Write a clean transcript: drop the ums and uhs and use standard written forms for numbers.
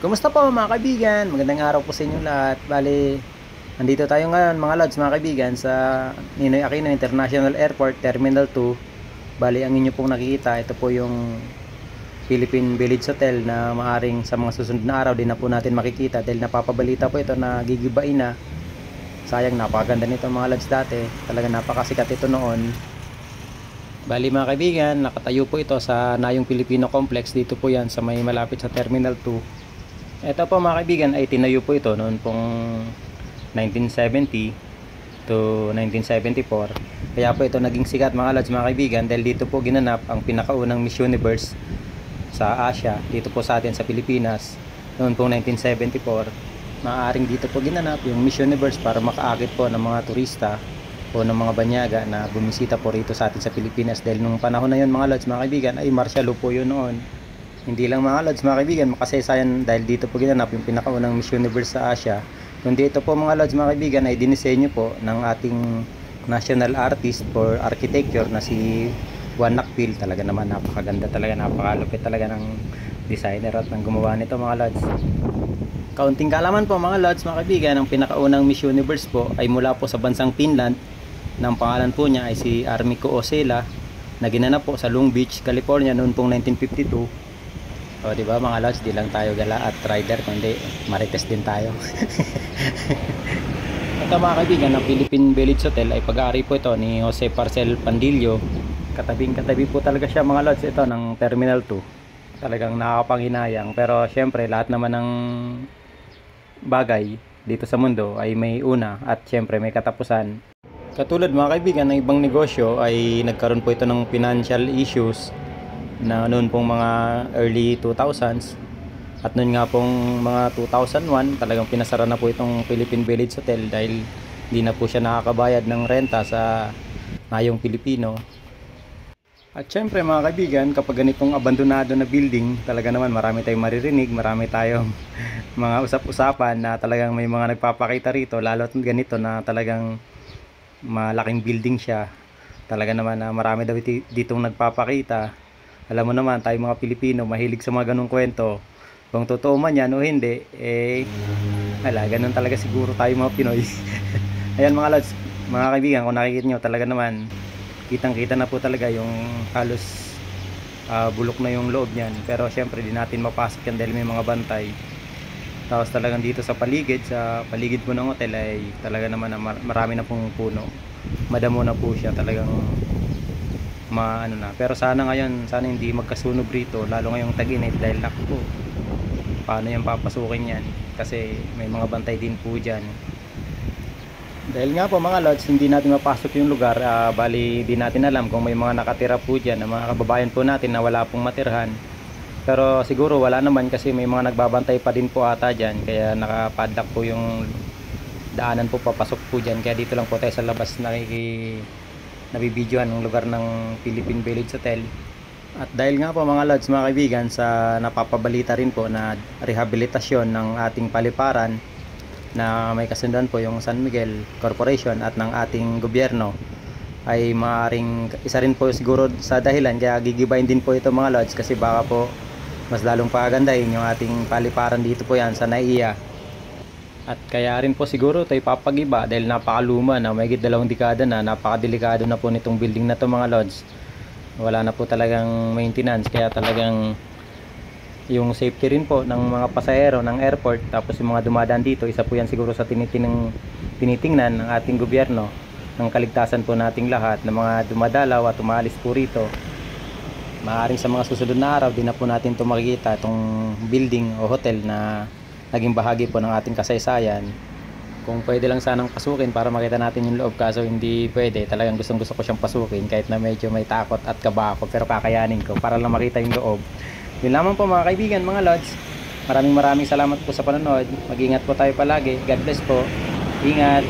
Kumusta po mga kaibigan? Magandang araw po sa inyo lahat. Bali, nandito tayo ngayon mga lods mga kaibigan sa Ninoy Aquino International Airport Terminal 2. Bali, ang inyo pong nakikita, ito po yung Philippine Village Hotel na maaring sa mga susunod na araw din na po natin makikita dahil napapabalita po ito na gigibain na. Sayang, napakaganda nito mga lods dati. Talaga napakasikat ito noon. Bali mga kaibigan, nakatayo po ito sa Nayong Filipino Complex. Dito po yan sa may malapit sa Terminal 2. Ito po mga kaibigan ay tinayo po ito noon pong 1970 to 1974. Kaya po ito naging sikat mga lods mga kaibigan dahil dito po ginanap ang pinakaunang Miss Universe sa Asia, dito po sa atin sa Pilipinas noon pong 1974. Maaaring dito po ginanap yung Miss Universe para makaakit po ng mga turista o ng mga banyaga na bumisita po rito sa atin sa Pilipinas dahil nung panahon na yun mga lods mga kaibigan ay martial law po yun noon. Hindi lang mga lods mga kaibigan makasaysayan dahil dito po ginanap yung pinakaunang Miss Universe sa Asia, kundi ito po mga lods mga kaibigan ay dinisenyo po ng ating national artist for architecture na si Juan Nakpil. Talaga naman napakaganda talaga, napakalupit talaga ng designer at ng gumawa nito mga lods. Kaunting kalaman po mga lods mga kaibigan, ang pinakaunang Miss Universe po ay mula po sa bansang Finland. Ang pangalan po niya ay si Armiko Osela na ginanap po sa Long Beach, California noon pong 1952. O di ba mga lods, di lang tayo gala at rider kundi marites din tayo. Ito mga kaibigan, ang Philippine Village Hotel ay pag-aari po ito ni Jose Parcel Pandillo. Katabing-katabi po talaga siya mga lods ito ng Terminal 2. Talagang nakakapanghinayang, pero syempre lahat naman ng bagay dito sa mundo ay may una at syempre may katapusan. Katulad mga kaibigan ng ibang negosyo ay nagkaroon po ito ng financial issues na noon pong mga early 2000s at noon nga pong mga 2001 talagang pinasara na po itong Philippine Village Hotel dahil hindi na po siya nakakabayad ng renta sa Nayong Pilipino. At syempre mga kaibigan, kapag ganitong abandonado na building, talaga naman marami tayong maririnig, marami tayong mga usap-usapan na talagang may mga nagpapakita rito, lalo at ganito na talagang malaking building siya. Talaga naman na marami daw ditong nagpapakita. Alam mo naman, tayo mga Pilipino mahilig sa mga ganung kwento. Kung totoo man yan o hindi, ganun talaga siguro tayo mga Pinoy. Ayan mga lods, mga kaibigan, kung nakikita nyo, talaga naman kitang kita na po talaga yung halos bulok na yung loob niyan. Pero syempre di natin mapasok yan dahil may mga bantay. Tapos talagang dito sa paligid po ng hotel ay talaga naman na marami na pong puno. Madamo na po siya, talagang pero sana ngayon, sana hindi magkasunog rito lalo ngayong tag-init dahil naku, paano yan papasukin yan kasi may mga bantay din po dyan. Dahil nga po mga lods, hindi natin mapasok yung lugar, bali di natin alam kung may mga nakatira po dyan na mga kababayan po natin na wala pong matirhan, pero siguro wala naman kasi may mga nagbabantay pa din po ata dyan kaya nakapadlock po yung daanan po papasok po dyan, kaya dito lang po tayo sa labas nabibidyohan ng lugar ng Philippine Village Hotel. At dahil nga po mga lods mga kaibigan sa napapabalita rin po na rehabilitasyon ng ating paliparan na may kasundan po yung San Miguel Corporation at ng ating gobyerno, ay maaaring isa rin po siguro sa dahilan kaya gigibayin din po ito mga lods, kasi baka po mas lalong pagandahin yung ating paliparan dito po yan sa NAIA. At kaya rin po siguro ito ipapagiba dahil napakaluma na, may 2 dekada na, napakadelikado na po nitong building na to mga lods. Wala na po talagang maintenance, kaya talagang yung safety rin po ng mga pasahero ng airport, tapos yung mga dumadaan dito, isa po yan siguro sa tinitingnan ng ating gobyerno, ng kaligtasan po nating lahat ng mga dumadalaw at umalis po rito. Maaaring sa mga susunod na araw din na po natin ito makikita, itong building o hotel na naging bahagi po ng ating kasaysayan. Kung pwede lang sanang pasukin para makita natin yung loob, kaso hindi pwede. Talagang gustong gusto ko siyang pasukin kahit na medyo may takot at kaba ako, pero kakayanin ko para lang makita yung loob. Yun lamang po mga kaibigan, mga lods. Maraming salamat po sa panonood. Mag-ingat po tayo palagi. God bless po. Ingat.